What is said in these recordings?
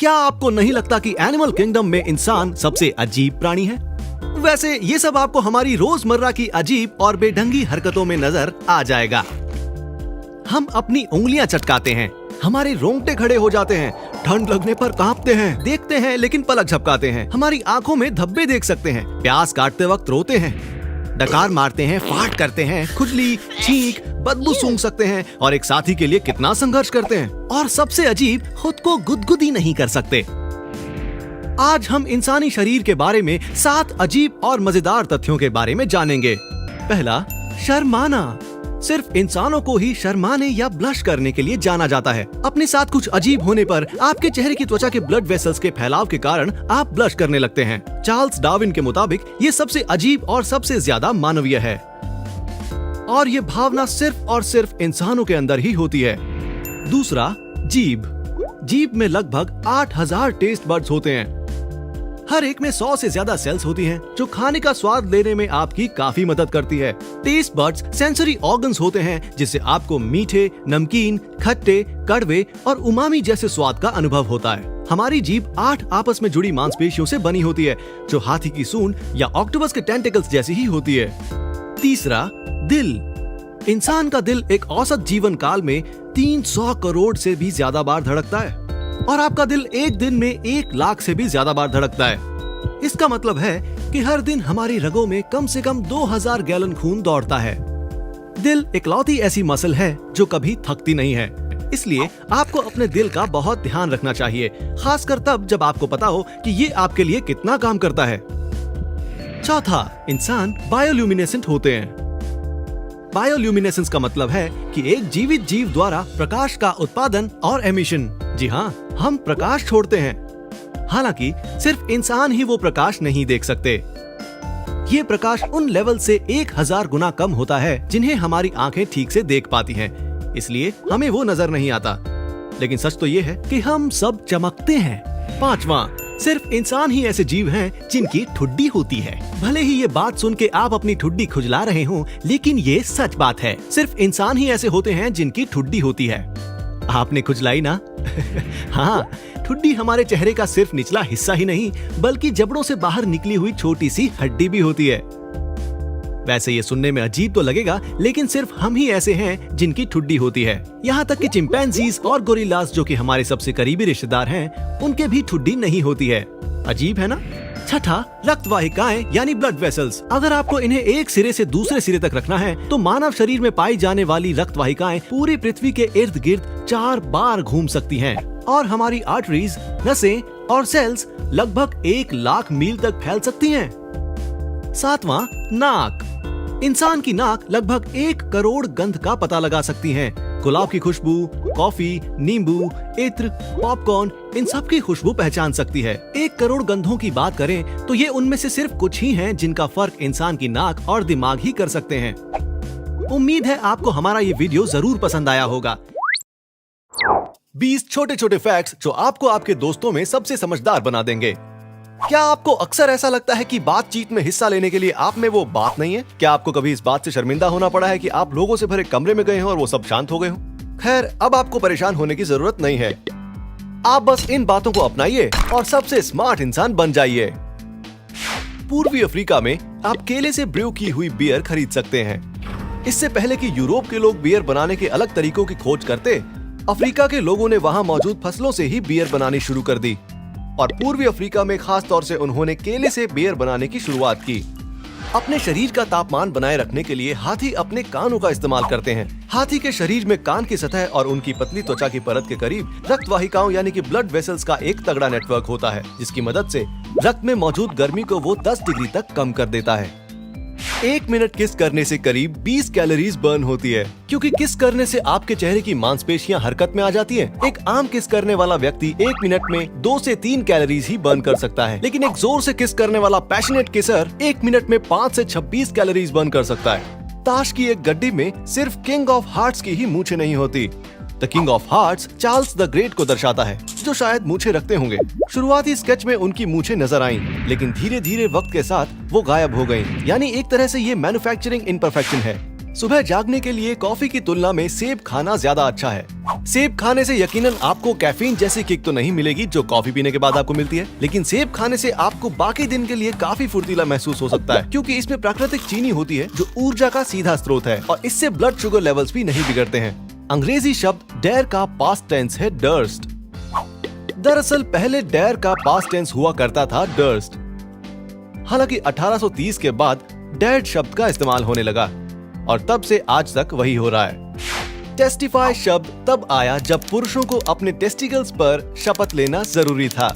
क्या आपको नहीं लगता कि एनिमल किंगडम में इंसान सबसे अजीब प्राणी है? वैसे ये सब आपको हमारी रोजमर्रा की अजीब और बेढंगी हरकतों में नजर आ जाएगा। हम अपनी उंगलियां चटकाते हैं, हमारे रोंगटे खड़े हो जाते हैं, ठंड लगने पर कांपते हैं, देखते हैं लेकिन पलक झपकाते हैं, हमारी आंखों में धब्बे देख सकते हैं, प्याज काटते वक्त रोते हैं, डकार मारते हैं, फाट करते हैं, खुजली, छींक, बदबू सूंघ सकते हैं और एक साथी के लिए कितना संघर्ष करते हैं। और सबसे अजीब, खुद को गुदगुदी नहीं कर सकते। आज हम इंसानी शरीर के बारे में 7 अजीब और मजेदार तथ्यों के बारे में जानेंगे। पहला, शर्माना। सिर्फ इंसानों को ही शर्माने या ब्लश करने के लिए जाना जाता है। अपने साथ कुछ अजीब होने पर आपके चेहरे की त्वचा के ब्लड वेसल्स के फैलाव के कारण आप ब्लश करने लगते हैं। चार्ल्स डार्विन के मुताबिक ये सबसे अजीब और सबसे ज्यादा मानवीय है और ये भावना सिर्फ और सिर्फ इंसानों के अंदर ही होती है। दूसरा, जीभ। जीभ में लगभग 8000 टेस्ट बड्स होते हैं। हर एक में 100 से ज्यादा सेल्स होती हैं, जो खाने का स्वाद लेने में आपकी काफी मदद करती है। टेस्ट बड्स सेंसरी ऑर्गन्स होते हैं जिससे आपको मीठे, नमकीन, खट्टे, कड़वे और उमामी जैसे स्वाद का अनुभव होता है। हमारी जीभ 8 आपस में जुड़ी मांसपेशियों से बनी होती है, जो हाथी की सूंड या ऑक्टोपस के टेंटिकल्स जैसी ही होती है। तीसरा, दिल। इंसान का दिल एक औसत जीवन काल में 300 करोड़ से भी ज्यादा बार धड़कता है और आपका दिल एक दिन में 1 लाख से भी ज्यादा बार धड़कता है। इसका मतलब है कि हर दिन हमारी रगों में कम से कम 2000 गैलन खून दौड़ता है। दिल इकलौती ऐसी मसल है जो कभी थकती नहीं है, इसलिए आपको अपने दिल का बहुत ध्यान रखना चाहिए, खासकर तब जब आपको पता हो कि ये आपके लिए कितना काम करता है। चौथा, इंसान बायोल्यूमिनेसेंट होते हैं। बायोल्यूमिनेसेंस का मतलब है कि एक जीवित जीव द्वारा प्रकाश का उत्पादन और एमिशन। जी हाँ, हम प्रकाश छोड़ते हैं। हालांकि सिर्फ इंसान ही वो प्रकाश नहीं देख सकते। ये प्रकाश उन लेवल से 1000 गुना कम होता है जिन्हें हमारी आंखें ठीक से देख पाती हैं, इसलिए हमें वो नजर नहीं आता। लेकिन सच तो ये है कि हम सब चमकते हैं। पांचवा, सिर्फ इंसान ही ऐसे जीव हैं जिनकी ठुड्डी होती है। भले ही ये बात सुन के आप अपनी ठुड्डी खुजला रहे हों, लेकिन ये सच बात है। सिर्फ इंसान ही ऐसे होते हैं जिनकी ठुड्डी होती है। आपने खुजलाई ना? हाँ, ठुड्डी हमारे चेहरे का सिर्फ निचला हिस्सा ही नहीं, बल्कि जबड़ों से बाहर निकली हुई छोटी सी हड्डी भी होती है। वैसे ये सुनने में अजीब तो लगेगा, लेकिन सिर्फ हम ही ऐसे हैं जिनकी ठुड्डी होती है। यहाँ तक कि चिंपैंजीज और गोरिल्लास, जो कि हमारे सबसे करीबी रिश्तेदार हैं, उनके भी ठुड्डी नहीं होती है। अजीब है ना? छठा, रक्त वाहिकाएं यानी ब्लड वेसल्स। अगर आपको इन्हें एक सिरे से दूसरे सिरे तक रखना है, तो मानव शरीर में पाई जाने वाली रक्त वाहिकाएं पूरी पृथ्वी के इर्द गिर्द 4 बार घूम सकती हैं और हमारी आर्टरीज, नसें और सेल्स लगभग 1 लाख मील तक फैल सकती हैं। सातवां, नाक। इंसान की नाक लगभग 1 करोड़ गंध का पता लगा सकती है। गुलाब की खुशबू, कॉफी, नींबू, इत्र, पॉपकॉर्न, इन सब की खुशबू पहचान सकती है। 1 करोड़ गंधों की बात करें तो ये उनमें से सिर्फ कुछ ही हैं जिनका फर्क इंसान की नाक और दिमाग ही कर सकते हैं। उम्मीद है आपको हमारा ये वीडियो जरूर पसंद आया होगा। 20 छोटे छोटे फैक्ट्स जो आपको आपके दोस्तों में सबसे समझदार बना देंगे। क्या आपको अक्सर ऐसा लगता है कि बातचीत में हिस्सा लेने के लिए आप में वो बात नहीं है? क्या आपको कभी इस बात से शर्मिंदा होना पड़ा है कि आप लोगों से भरे कमरे में गए हैं और वो सब शांत हो गए हों? खैर, अब आपको परेशान होने की जरूरत नहीं है। आप बस इन बातों को अपनाइए और सबसे स्मार्ट इंसान बन जाइए। पूर्वी अफ्रीका में आप केले से ब्रू की हुई बियर खरीद सकते हैं। इससे पहले कि यूरोप के लोग बियर बनाने के अलग तरीकों की खोज करते, अफ्रीका के लोगों ने वहाँ मौजूद फसलों से ही बियर बनानी शुरू कर दी और पूर्वी अफ्रीका में खास तौर से उन्होंने केले से बियर बनाने की शुरुआत की। अपने शरीर का तापमान बनाए रखने के लिए हाथी अपने कानों का इस्तेमाल करते हैं। हाथी के शरीर में कान की सतह और उनकी पतली त्वचा की परत के करीब रक्त वाहिकाओं यानी कि ब्लड वेसल्स का एक तगड़ा नेटवर्क होता है, जिसकी मदद से रक्त में मौजूद गर्मी को वो 10 डिग्री तक कम कर देता है। 1 मिनट किस करने से करीब 20 कैलोरीज बर्न होती है, क्योंकि किस करने से आपके चेहरे की मांसपेशियां हरकत में आ जाती हैं। एक आम किस करने वाला व्यक्ति 1 मिनट में 2 से 3 कैलोरीज ही बर्न कर सकता है, लेकिन एक जोर से किस करने वाला पैशनेट किसर 1 मिनट में 5 से 26 कैलोरीज बर्न कर सकता है। ताश की एक गड्डी में सिर्फ किंग ऑफ हार्ट्स की ही मूछें नहीं होती। The king of hearts Charles the great को दर्शाता है, जो शायद मूछें रखते होंगे। शुरुआती स्केच में उनकी मूछें नजर आईं, लेकिन धीरे धीरे वक्त के साथ वो गायब हो गईं। यानी एक तरह से ये मैन्युफैक्चरिंग इम्परफेक्शन है। सुबह जागने के लिए कॉफी की तुलना में सेब खाना ज्यादा अच्छा है। सेब खाने से यकीनन आपको कैफीन जैसी किक तो नहीं मिलेगी जो कॉफी पीने के बाद आपको मिलती है, लेकिन सेब खाने से आपको बाकी दिन के लिए काफी फुर्तीला महसूस हो सकता है, क्योंकि इसमें प्राकृतिक चीनी होती है जो ऊर्जा का सीधा स्रोत है और इससे ब्लड शुगर लेवल्स भी नहीं बिगड़ते हैं। अंग्रेजी शब्द डेयर का पास्ट टेंस है डर्स्ट। दरअसल पहले डेयर का पास्ट टेंस हुआ करता था डर्स्ट। हालांकि 1830 के बाद डेड शब्द का इस्तेमाल होने लगा और तब से आज तक वही हो रहा है। टेस्टिफाई शब्द तब आया जब पुरुषों को अपने टेस्टिकल्स पर शपथ लेना जरूरी था।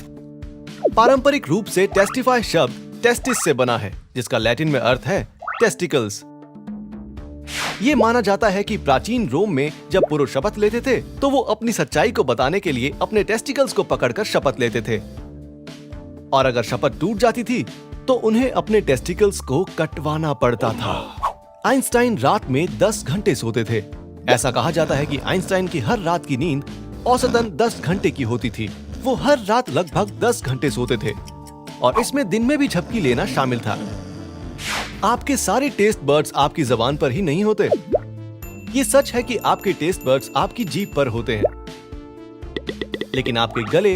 पारंपरिक रूप से टेस्टिफाई शब्द टेस्टिस से बना है, जिसका लैटिन में अर्थ है टेस्टिकल्स। ये माना जाता है कि प्राचीन रोम में जब पुरुष शपथ लेते थे तो वो अपनी सच्चाई को बताने के लिए अपने टेस्टिकल्स को पकड़कर शपथ लेते थे, और अगर शपथ टूट जाती थी तो उन्हें अपने टेस्टिकल्स को कटवाना पड़ता था। आइंस्टाइन रात में 10 घंटे सोते थे। ऐसा कहा जाता है कि आइंस्टाइन की हर रात की नींद औसतन 10 घंटे की होती थी। वो हर रात लगभग 10 घंटे सोते थे और इसमें दिन में भी झपकी लेना शामिल था। आपके सारे टेस्ट बर्ड्स आपकी जबान पर ही नहीं होते। ये सच है कि आपके टेस्ट बर्ड्स आपकी जीभ पर होते हैं, लेकिन आपके गले,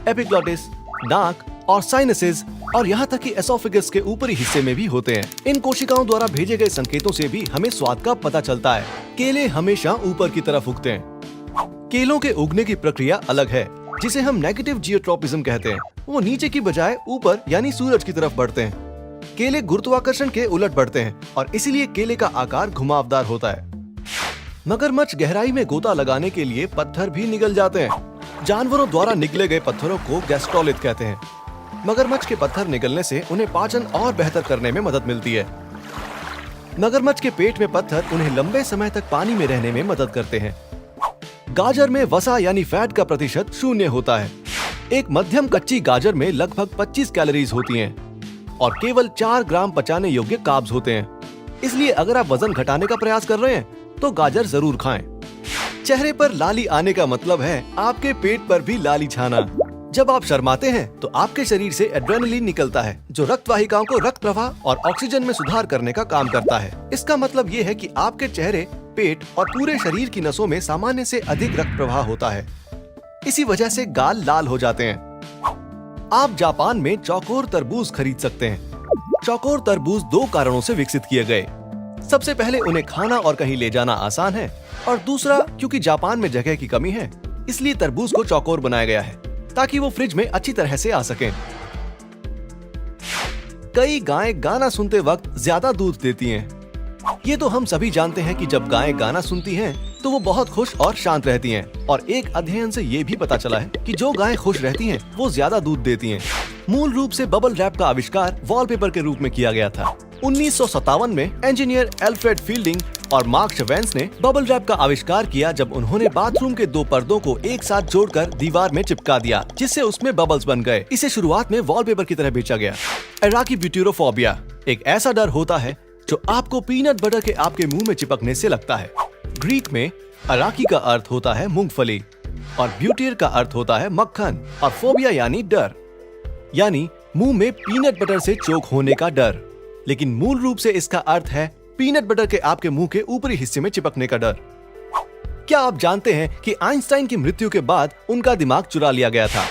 एपिग्लॉटिस, नाक और साइनसेस और यहाँ तक कि एसोफेगस के ऊपरी हिस्से में भी होते हैं। इन कोशिकाओं द्वारा भेजे गए संकेतों से भी हमें स्वाद का पता चलता है। केले हमेशा ऊपर की तरफ उगते हैं। केलों के उगने की प्रक्रिया अलग है, जिसे हम नेगेटिव जियोट्रोपिज्म कहते हैं। वो नीचे की बजाय ऊपर यानी सूरज की तरफ बढ़ते हैं। केले गुरुत्वाकर्षण के उलट बढ़ते हैं और इसीलिए केले का आकार घुमावदार होता है। मगरमच्छ गहराई में गोता लगाने के लिए पत्थर भी निगल जाते हैं। जानवरों द्वारा निगले गए पत्थरों को गैस्ट्रोलिथ कहते हैं। मगरमच्छ के पत्थर निगलने से उन्हें पाचन और बेहतर करने में मदद मिलती है। मगरमच्छ के पेट में पत्थर उन्हें लंबे समय तक पानी में रहने में मदद करते हैं। गाजर में वसा यानी फैट का प्रतिशत 0 होता है। एक मध्यम कच्ची गाजर में लगभग 25 कैलोरीज होती हैं और केवल 4 ग्राम पचाने योग्य कार्ब्स होते हैं। इसलिए अगर आप वजन घटाने का प्रयास कर रहे हैं तो गाजर जरूर खाएं। चेहरे पर लाली आने का मतलब है आपके पेट पर भी लाली छाना। जब आप शर्माते हैं तो आपके शरीर से एड्रेनलिन निकलता है, जो रक्त वाहिकाओं को रक्त प्रवाह और ऑक्सीजन में सुधार करने का काम करता है। इसका मतलब ये है कि आपके चेहरे, पेट और पूरे शरीर की नसों में सामान्य से अधिक रक्त प्रवाह होता है। इसी वजह से गाल लाल हो जाते हैं। आप जापान में चौकोर तरबूज खरीद सकते हैं। चौकोर तरबूज 2 कारणों से विकसित किए गए। सबसे पहले उन्हें खाना और कहीं ले जाना आसान है, और दूसरा क्योंकि जापान में जगह की कमी है, इसलिए तरबूज को चौकोर बनाया गया है ताकि वो फ्रिज में अच्छी तरह से आ सकें। कई गायें गाना सुनते वक्त ज्यादा दूध देती हैं। ये तो हम सभी जानते हैं कि जब गायें गाना सुनती हैं तो वो बहुत खुश और शांत रहती हैं, और एक अध्ययन से ये भी पता चला है कि जो गायें खुश रहती हैं वो ज्यादा दूध देती हैं। मूल रूप से बबल रैप का आविष्कार वॉलपेपर के रूप में किया गया था। 1957 में इंजीनियर एल्फ्रेड फील्डिंग और मार्क शेवेंस ने बबल रैप का आविष्कार किया जब उन्होंने बाथरूम के 2 पर्दों को एक साथ जोड़कर दीवार में चिपका दिया, जिससे उसमें बबल्स बन गए। इसे शुरुआत में वॉलपेपर की तरह बेचा गया। अराकीब्यूटेरोफोबिया एक ऐसा डर होता है जो आपको पीनट बटर के आपके मुंह में चिपकने से लगता है। ग्रीक में अराकी का अर्थ होता है मूंगफली और ब्यूटेर का अर्थ होता है मक्खन, और फोबिया यानी डर, यानी मुंह में पीनट बटर से चोक होने का डर। लेकिन मूल रूप से इसका अर्थ है पीनट बटर के आपके मुंह के ऊपरी हिस्से में चिपकने का डर। क्या आप जानते हैं कि आइंस्टाइन की मृत्यु के बाद उनका दिमाग चुरा लिया गया था?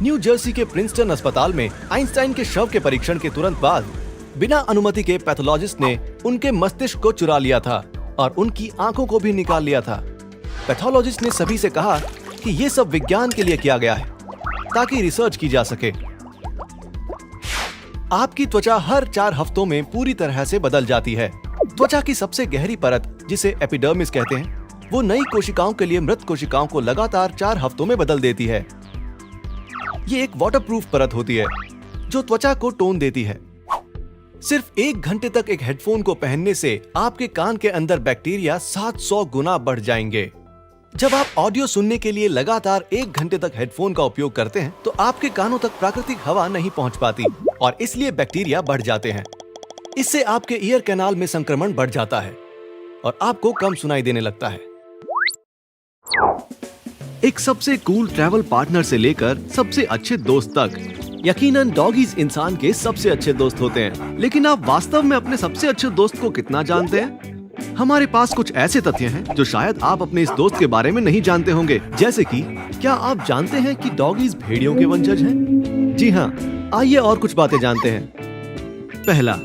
न्यू जर्सी के प्रिंसटन अस्पताल में आइंस्टाइन के शव के परीक्षण के तुरंत बाद बिना अनुमति के पैथोलॉजिस्ट ने उनके मस्तिष्क को चुरा लिया था और उनकी आंखों को भी निकाल लिया था। पैथोलॉजिस्ट ने सभी से कहा कि ये सब विज्ञान के लिए किया गया है ताकि रिसर्च की जा सके। आपकी त्वचा हर 4 हफ्तों में पूरी तरह से बदल जाती है। त्वचा की सबसे गहरी परत, जिसे एपिडर्मिस कहते हैं, वो नई कोशिकाओं के लिए मृत कोशिकाओं को लगातार 4 हफ्तों में बदल देती है। ये एक वाटरप्रूफ परत होती है जो त्वचा को टोन देती है। सिर्फ 1 घंटे तक एक हेडफोन को पहनने से आपके कान के अंदर बैक्टीरिया 700 गुना बढ़ जाएंगे। जब आप ऑडियो सुनने के लिए लगातार 1 घंटे तक हेडफोन का उपयोग करते हैं तो आपके कानों तक प्राकृतिक हवा नहीं पहुंच पाती और इसलिए बैक्टीरिया बढ़ जाते हैं। इससे आपके ईयर कैनाल में संक्रमण बढ़ जाता है और आपको कम सुनाई देने लगता है। एक सबसे कूल ट्रैवल पार्टनर से लेकर सबसे अच्छे दोस्त तक, यकीनन डॉगीज इंसान के सबसे अच्छे दोस्त होते हैं। लेकिन आप वास्तव में अपने सबसे अच्छे दोस्त को कितना जानते हैं? हमारे पास कुछ ऐसे तथ्य हैं जो शायद आप अपने इस दोस्त के बारे में नहीं जानते होंगे, जैसे कि क्या आप जानते हैं कि डॉगीज भेड़ियों के वंशज हैं? जी हाँ, आइए और कुछ बातें जानते हैं। पहला,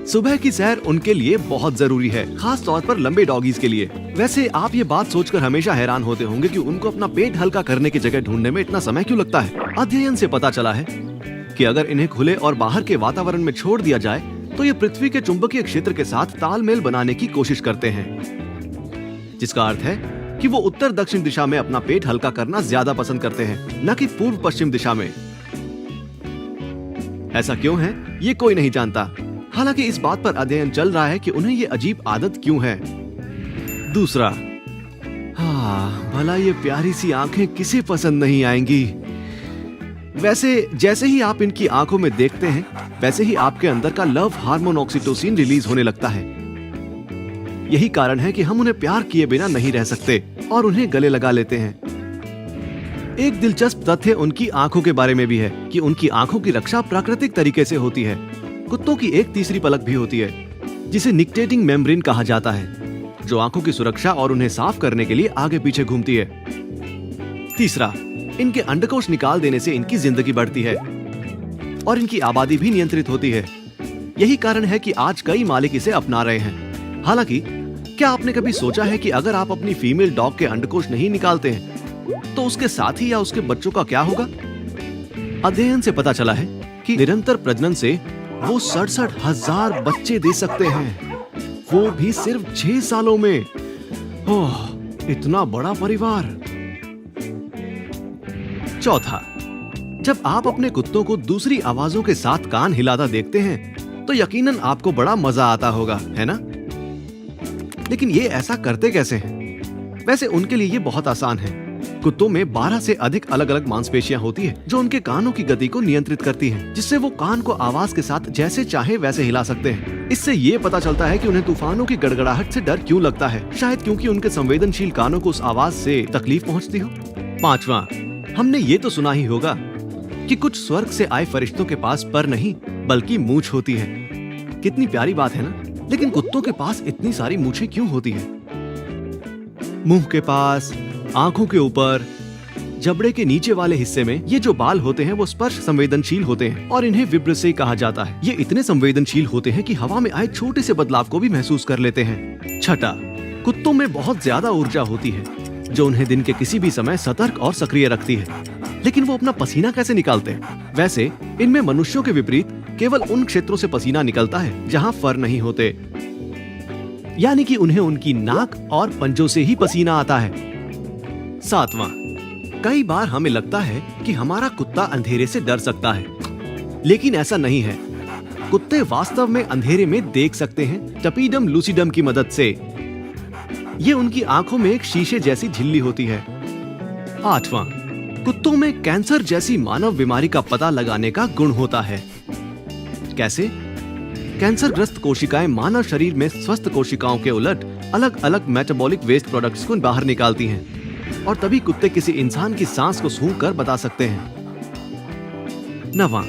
सुबह की सैर उनके लिए बहुत जरूरी है, खास तौर पर लंबे डॉगीज के लिए। वैसे आप ये बात सोचकर हमेशा हैरान होते होंगे कि उनको अपना पेट हल्का करने की जगह ढूंढने में इतना समय क्यों लगता है। अध्ययन से पता चला है कि अगर इन्हें खुले और बाहर के वातावरण में छोड़ दिया जाए तो ये पृथ्वी के चुंबकीय क्षेत्र के साथ तालमेल बनाने की कोशिश करते हैं, जिसका अर्थ है कि वो उत्तर दक्षिण दिशा में अपना पेट हल्का करना ज्यादा पसंद करते हैं, न कि पूर्व पश्चिम दिशा में। ऐसा क्यों है ये कोई नहीं जानता। हालांकि इस बात पर अध्ययन चल रहा है कि उन्हें ये अजीब आदत क्यों है। दूसरा, भला ये प्यारी सी आंखें किसे पसंद नहीं आएंगी। वैसे जैसे ही आप इनकी आंखों में देखते हैं, वैसे ही आपके अंदर का लव हार्मोन ऑक्सीटोसिन रिलीज होने लगता है। यही कारण है कि हम उन्हें प्यार किए बिना नहीं रह सकते और उन्हें गले लगा लेते हैं। एक दिलचस्प तथ्य उनकी आंखों के बारे में भी है कि उनकी आंखों की रक्षा प्राकृतिक तरीके से होती है। कुत्तों की एक तीसरी पलक भी होती है, जिसे निक्टेटिंग मेम्ब्रेन कहा जाता है, जो आंखों की सुरक्षा और उन्हें साफ करने के लिए आगे पीछे घूमती है। तीसरा, इनके अंडकोश निकाल देने से इनकी जिंदगी बढ़ती है और इनकी आबादी भी नियंत्रित होती है। यही कारण है कि आज कई मालिक इसे अपना रहे हैं। हालांकि क्या आपने कभी सोचा है कि अगर आप अपनी फीमेल डॉग के अंडकोश नहीं निकालते हैं तो उसके साथी या उसके बच्चों का क्या होगा? अध्ययन से पता चला है कि निरंतर प्रजनन से वो 67,000 बच्चे दे सकते हैं, वो भी सिर्फ 6 सालों में। ओह, इतना बड़ा परिवार। चौथा, जब आप अपने कुत्तों को दूसरी आवाजों के साथ कान हिलाता देखते हैं तो यकीनन आपको बड़ा मजा आता होगा, है ना? लेकिन ये ऐसा करते कैसे हैं? वैसे उनके लिए ये बहुत आसान है। कुत्तों में 12 से अधिक अलग अलग मांसपेशियां होती है जो उनके कानों की गति को नियंत्रित करती हैं, जिससे वो कान को आवाज के साथ जैसे चाहे वैसे हिला सकते हैं। इससे ये पता चलता है कि उन्हें तूफानों की गड़गड़ाहट से डर क्यों लगता है। शायद क्योंकि उनके संवेदनशील कानों को उस आवाज से तकलीफ पहुंचती हो। पांचवा, हमने ये तो सुना ही होगा कि कुछ स्वर्ग से आए फरिश्तों के पास पर नहीं बल्कि मूंछ होती है। कितनी प्यारी बात है ना? लेकिन कुत्तों के पास इतनी सारी मूंछें क्यों होती है? मुंह के पास, आंखों के ऊपर, जबड़े के नीचे वाले हिस्से में ये जो बाल होते हैं वो स्पर्श संवेदनशील होते हैं और इन्हें विब्रेसी कहा जाता है। ये इतने संवेदनशील होते हैं कि हवा में आए छोटे से बदलाव को भी महसूस कर लेते हैं। छठा, कुत्तों में बहुत ज्यादा ऊर्जा होती है जो उन्हें दिन के किसी भी समय सतर्क और सक्रिय रखती है। लेकिन वो अपना पसीना कैसे निकालते हैं? वैसे इनमें मनुष्यों के विपरीत केवल उन क्षेत्रों से पसीना निकलता है जहाँ फर नहीं होते, यानी कि उन्हें उनकी नाक और पंजों से ही पसीना आता है। सातवां, कई बार हमें लगता है कि हमारा कुत्ता अंधेरे से डर सकता है, लेकिन ऐसा नहीं है। कुत्ते वास्तव में अंधेरे में देख सकते हैं टपीडम लूसिडम की मदद से। ये उनकी आंखों में एक शीशे जैसी झिल्ली होती है। आठवां, कुत्तों में कैंसर जैसी मानव बीमारी का पता लगाने का गुण होता है। कैसे? कैंसर ग्रस्त कोशिकाएं मानव शरीर में स्वस्थ कोशिकाओं के उलट अलग अलग मेटाबॉलिक वेस्ट प्रोडक्ट्स को बाहर निकालती हैं और तभी कुत्ते किसी इंसान की सांस को सूंघ कर बता सकते हैं। नवां,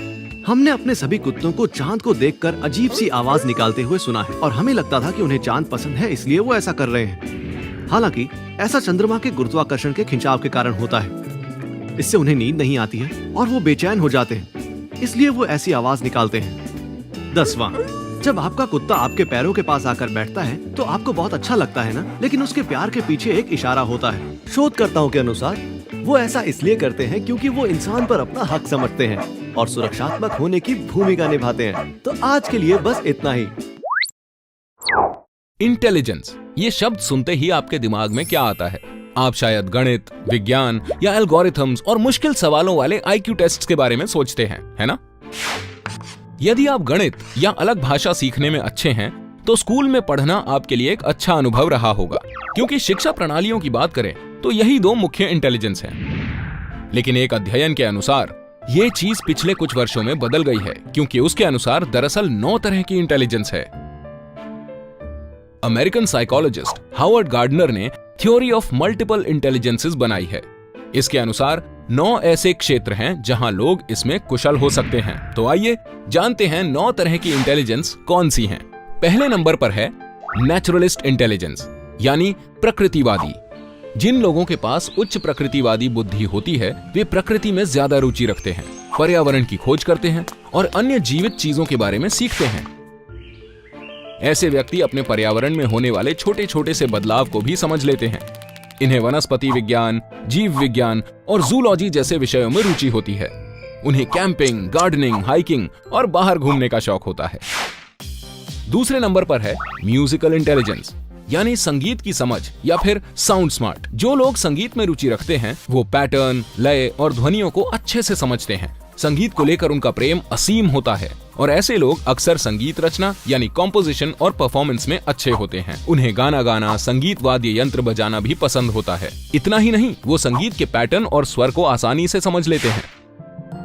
हमने अपने सभी कुत्तों को चांद को देखकर अजीब सी आवाज निकालते हुए सुना है और हमें लगता था कि उन्हें चांद पसंद है इसलिए वो ऐसा कर रहे हैं। हालांकि ऐसा चंद्रमा के गुरुत्वाकर्षण के खिंचाव के कारण होता है। इससे उन्हें नींद नहीं आती है और वो बेचैन हो जाते हैं, इसलिए वो ऐसी आवाज निकालते हैं। 10वां, जब आपका कुत्ता आपके पैरों के पास आकर बैठता है तो आपको बहुत अच्छा लगता है ना? लेकिन उसके प्यार के पीछे एक इशारा होता है। शोधकर्ताओं के अनुसार वो ऐसा इसलिए करते हैं क्योंकि वो इंसान पर अपना हक समझते हैं और सुरक्षात्मक होने की भूमिका निभाते हैं। तो आज के लिए बस इतना ही। इंटेलिजेंस, ये शब्द सुनते ही आपके दिमाग में क्या आता है? आप शायद गणित, विज्ञान या एल्गोरिथम्स और मुश्किल सवालों वाले IQ टेस्ट के बारे में सोचते हैं, है ना? यदि आप गणित या अलग भाषा सीखने में अच्छे हैं तो स्कूल में पढ़ना आपके लिए एक अच्छा अनुभव रहा होगा, क्योंकि शिक्षा प्रणालियों की बात करें तो यही दो मुख्य इंटेलिजेंस हैं। लेकिन एक अध्ययन के अनुसार ये चीज पिछले कुछ वर्षों में बदल गई है, क्योंकि उसके अनुसार दरअसल 9 तरह की इंटेलिजेंस है। अमेरिकन साइकोलॉजिस्ट हावर्ड गार्डनर ने थ्योरी ऑफ मल्टीपल इंटेलिजेंसेस बनाई है। इसके अनुसार 9 ऐसे क्षेत्र हैं जहां लोग इसमें कुशल हो सकते हैं। तो आइए जानते हैं 9 तरह की इंटेलिजेंस कौन सी हैं। पहले नंबर पर है नेचुरलिस्ट इंटेलिजेंस यानी प्रकृतिवादी। जिन लोगों के पास उच्च प्रकृतिवादी बुद्धि होती है वे प्रकृति में ज्यादा रुचि रखते हैं, पर्यावरण की खोज करते हैं और अन्य जीवित चीजों के बारे में सीखते हैं। ऐसे व्यक्ति अपने पर्यावरण में होने वाले छोटे छोटे से बदलाव को भी समझ लेते हैं। इन्हें वनस्पति विज्ञान, जीव विज्ञान और जूलॉजी जैसे विषयों में रुचि होती है। उन्हें कैंपिंग, गार्डनिंग, हाइकिंग और बाहर घूमने का शौक होता है। दूसरे नंबर पर है म्यूजिकल इंटेलिजेंस यानी संगीत की समझ या फिर साउंड स्मार्ट। जो लोग संगीत में रुचि रखते हैं वो पैटर्न, लय और ध्वनियों को अच्छे से समझते हैं। संगीत को लेकर उनका प्रेम असीम होता है और ऐसे लोग अक्सर संगीत रचना यानी कॉम्पोजिशन और परफॉर्मेंस में अच्छे होते हैं। उन्हें गाना गाना, संगीत वाद्य यंत्र बजाना भी पसंद होता है। इतना ही नहीं, वो संगीत के पैटर्न और स्वर को आसानी से समझ लेते हैं।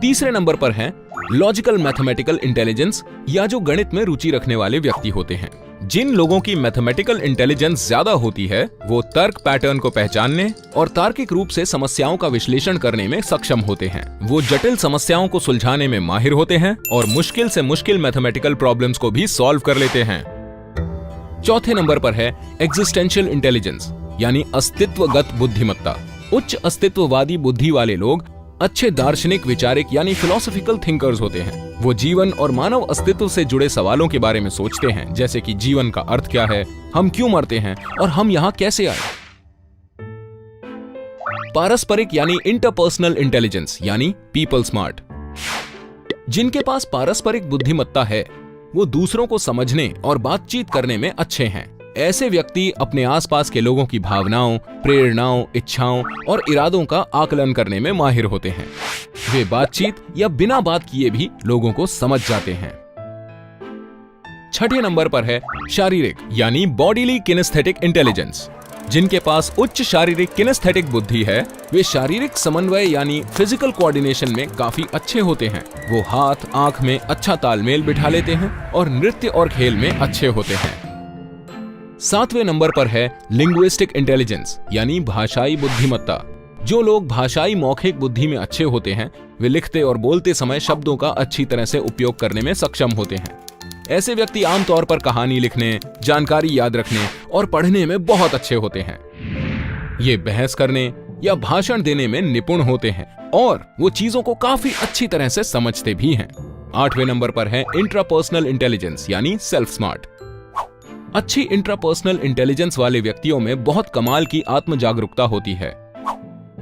तीसरे नंबर पर है लॉजिकल मैथमेटिकल इंटेलिजेंस या जो गणित में रुचि रखने वाले व्यक्ति होते हैं। जिन लोगों की मैथमेटिकल इंटेलिजेंस ज्यादा होती है वो तर्क पैटर्न को पहचानने और तार्किक रूप से समस्याओं का विश्लेषण करने में सक्षम होते हैं। वो जटिल समस्याओं को सुलझाने में माहिर होते हैं और मुश्किल से मुश्किल मैथमेटिकल प्रॉब्लम्स को भी सॉल्व कर लेते हैं। चौथे नंबर पर है एग्जिस्टेंशियल इंटेलिजेंस यानी अस्तित्वगत बुद्धिमत्ता। उच्च अस्तित्ववादी बुद्धि वाले लोग अच्छे दार्शनिक विचारक यानी फिलोसॉफिकल थिंकर्स होते हैं। वो जीवन और मानव अस्तित्व से जुड़े सवालों के बारे में सोचते हैं, जैसे कि जीवन का अर्थ क्या है, हम क्यों मरते हैं और हम यहाँ कैसे आए। पारस्परिक यानी इंटरपर्सनल इंटेलिजेंस यानी पीपल स्मार्ट। जिनके पास पारस्परिक बुद्धिमत्ता है वो दूसरों को समझने और बातचीत करने में अच्छे हैं। ऐसे व्यक्ति अपने आसपास के लोगों की भावनाओं, प्रेरणाओं, इच्छाओं और इरादों का आकलन करने में माहिर होते हैं। वे बातचीत या बिना बात किए भी लोगों को समझ जाते हैं। छठे नंबर पर है शारीरिक यानी बॉडीली किनेस्थेटिक इंटेलिजेंस। जिनके पास उच्च शारीरिक किनेस्थेटिक बुद्धि है वे शारीरिक समन्वय यानी फिजिकल कोऑर्डिनेशन में काफी अच्छे होते हैं। वो हाथ आंख में अच्छा तालमेल बिठा लेते हैं और नृत्य और खेल में अच्छे होते हैं। सातवें नंबर पर है लिंग्विस्टिक इंटेलिजेंस यानी भाषाई बुद्धिमत्ता। जो लोग भाषाई मौखिक बुद्धि में अच्छे होते हैं वे लिखते और बोलते समय शब्दों का अच्छी तरह से उपयोग करने में सक्षम होते हैं। ऐसे व्यक्ति आमतौर पर कहानी लिखने, जानकारी याद रखने और पढ़ने में बहुत अच्छे होते हैं। ये बहस करने या भाषण देने में निपुण होते हैं और वो चीजों को काफी अच्छी तरह से समझते भी हैं। आठवें नंबर पर है इंट्रापर्सनल इंटेलिजेंस यानी सेल्फ स्मार्ट। अच्छी इंट्रापर्सनल इंटेलिजेंस वाले व्यक्तियों में बहुत कमाल की आत्म जागरूकता होती है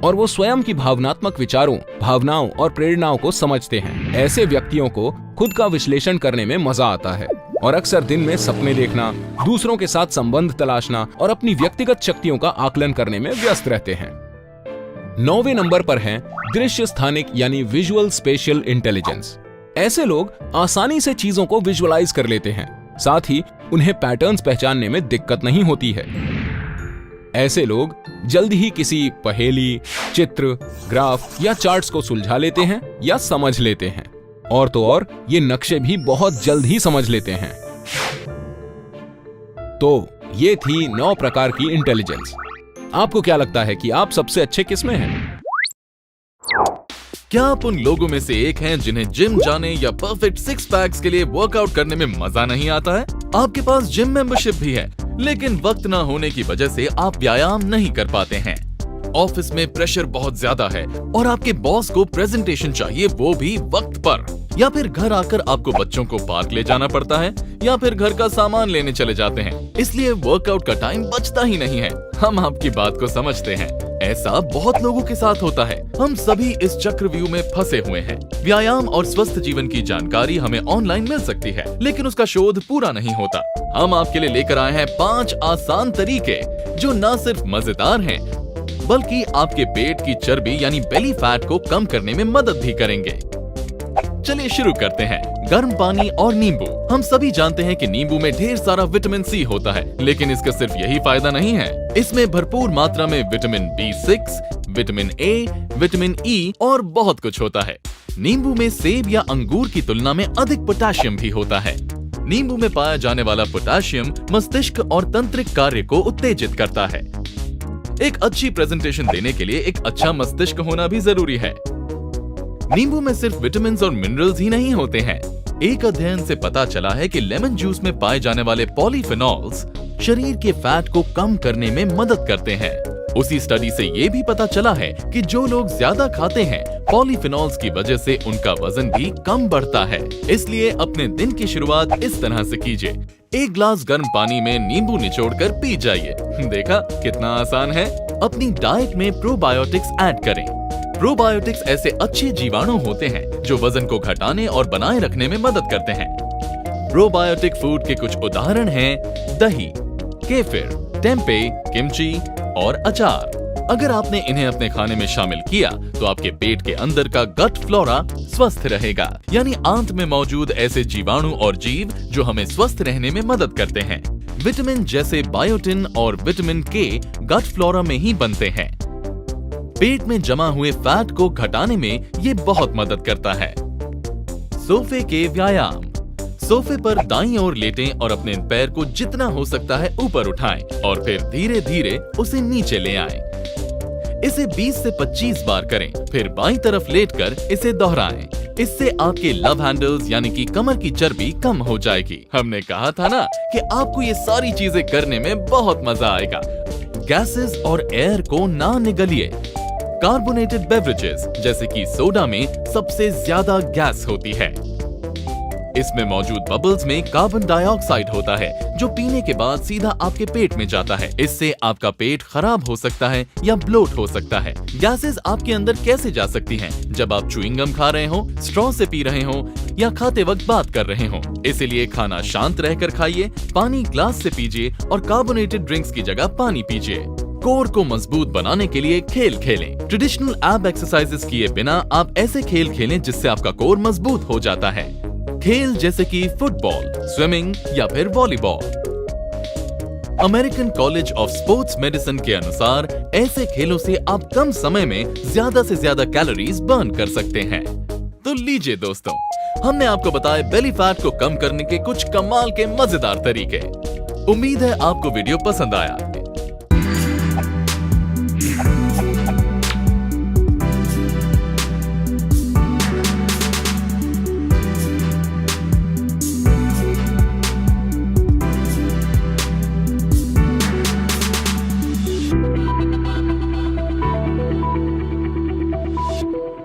और वो स्वयं की भावनात्मक विचारों, भावनाओं और प्रेरणाओं को समझते हैं। ऐसे व्यक्तियों को खुद का विश्लेषण करने में मजा आता है और अक्सर दिन में सपने देखना, दूसरों के साथ संबंध तलाशना और अपनी व्यक्तिगत शक्तियों का आकलन करने में व्यस्त रहते हैं। 9वें नंबर पर है दृश्य स्थानिक यानी विजुअल स्पेशियल इंटेलिजेंस। ऐसे लोग आसानी से चीजों को विजुअलाइज कर लेते हैं, साथ ही उन्हें पैटर्न्स पहचानने में दिक्कत नहीं होती है। ऐसे लोग जल्दी ही किसी पहेली, चित्र, ग्राफ या चार्ट्स को सुलझा लेते हैं या समझ लेते हैं और तो और ये नक्शे भी बहुत जल्द ही समझ लेते हैं। तो ये थी 9 प्रकार की इंटेलिजेंस। आपको क्या लगता है कि आप सबसे अच्छे किसमें हैं? क्या आप उन लोगों में से एक हैं जिन्हें जिम जाने या परफेक्ट 6 पैक्स के लिए वर्कआउट करने में मजा नहीं आता है? आपके पास जिम मेंबरशिप भी है लेकिन वक्त ना होने की वजह से आप व्यायाम नहीं कर पाते हैं। ऑफिस में प्रेशर बहुत ज्यादा है और आपके बॉस को प्रेजेंटेशन चाहिए, वो भी वक्त पर। या फिर घर आकर आपको बच्चों को पार्क ले जाना पड़ता है या फिर घर का सामान लेने चले जाते हैं, इसलिए वर्कआउट का टाइम बचता ही नहीं है। हम आपकी बात को समझते हैं, ऐसा बहुत लोगों के साथ होता है। हम सभी इस चक्रव्यूह में फंसे हुए हैं। व्यायाम और स्वस्थ जीवन की जानकारी हमें ऑनलाइन मिल सकती है लेकिन उसका शोध पूरा नहीं होता। हम आपके लिए लेकर आए हैं 5 आसान तरीके जो न सिर्फ मजेदार हैं बल्कि आपके पेट की चर्बी यानी बेली फैट को कम करने में मदद भी करेंगे। चलिए शुरू करते हैं। गर्म पानी और नींबू। हम सभी जानते हैं कि नींबू में ढेर सारा विटामिन सी होता है, लेकिन इसका सिर्फ यही फायदा नहीं है। इसमें भरपूर मात्रा में vitamin B6, vitamin A, vitamin E और बहुत कुछ होता है। नींबू में सेब या अंगूर की तुलना में अधिक पोटेशियम भी होता है। नींबू में पाया जाने वाला पोटेशियम मस्तिष्क और तंत्रिक कार्य को उत्तेजित करता है। एक अच्छी प्रेजेंटेशन देने के लिए एक अच्छा मस्तिष्क होना भी जरूरी है। नींबू में सिर्फ विटामिन और मिनरल्स ही नहीं होते हैं। एक अध्ययन से पता चला है कि लेमन जूस में पाए जाने वाले पॉलीफेनॉल्स शरीर के फैट को कम करने में मदद करते हैं। उसी स्टडी से ये भी पता चला है कि जो लोग ज्यादा खाते हैं पॉलीफिनॉल्स की वजह से उनका वजन भी कम बढ़ता है। इसलिए अपने दिन की शुरुआत इस तरह से कीजिए। 1 ग्लास गर्म पानी में नींबू निचोड़कर पी जाइए। देखा कितना आसान है। अपनी डाइट में प्रोबायोटिक्स ऐड करें। प्रोबायोटिक्स ऐसे अच्छे जीवाणु होते हैं जो वजन को घटाने और बनाए रखने में मदद करते हैं। प्रोबायोटिक फूड के कुछ उदाहरण हैं दही, केफिर, टेम्पे, किमची और अचार। अगर आपने इन्हें अपने खाने में शामिल किया तो आपके पेट के अंदर का गट फ्लोरा स्वस्थ रहेगा, यानी आंत में मौजूद ऐसे जीवाणु और जीव जो हमें स्वस्थ रहने में मदद करते हैं। विटामिन जैसे बायोटिन और विटामिन के गट फ्लोरा में ही बनते हैं। पेट में जमा हुए फैट को घटाने में ये बहुत मदद करता है। सोफे के व्यायाम। सोफे पर दाईं ओर लेटें और अपने पैर को जितना हो सकता है ऊपर उठाएं और फिर धीरे धीरे उसे नीचे ले आएं। इसे 20 से 25 बार करें, फिर बाईं तरफ लेटकर इसे दोहराएं। इससे आपके लव हैंडल्स यानी कि कमर की चर्बी कम हो जाएगी। हमने कहा था ना कि आपको ये सारी चीजें करने में बहुत मजा आएगा। गैसेस और एयर को ना निगलिए। कार्बोनेटेड बेवरेजेस जैसे कि सोडा में सबसे ज्यादा गैस होती है। इसमें मौजूद बबल्स में कार्बन डाइऑक्साइड होता है जो पीने के बाद सीधा आपके पेट में जाता है। इससे आपका पेट खराब हो सकता है या ब्लोट हो सकता है। गैसेस आपके अंदर कैसे जा सकती हैं? जब आप च्युइंगम खा रहे हो, स्ट्रॉ से पी रहे हो या खाते वक्त बात कर रहे हो। इसीलिए खाना शांत रहकर खाइए, पानी ग्लास से पीजिए और कार्बोनेटेड ड्रिंक्स की जगह पानी पीजिए। कोर को मजबूत बनाने के लिए खेल खेलें। ट्रेडिशनल एब एक्सरसाइजेस किए बिना आप ऐसे खेल खेलें जिससे आपका कोर मजबूत हो जाता है। खेल जैसे कि फुटबॉल, स्विमिंग या फिर volleyball. American college of sports medicine के अनुसार ऐसे खेलों से आप कम समय में ज्यादा से ज्यादा कैलोरीज बर्न कर सकते हैं। तो लीजिए दोस्तों, हमने आपको बताए बेली फैट को कम करने के कुछ कमाल के मजेदार तरीके। उम्मीद है आपको वीडियो पसंद आया।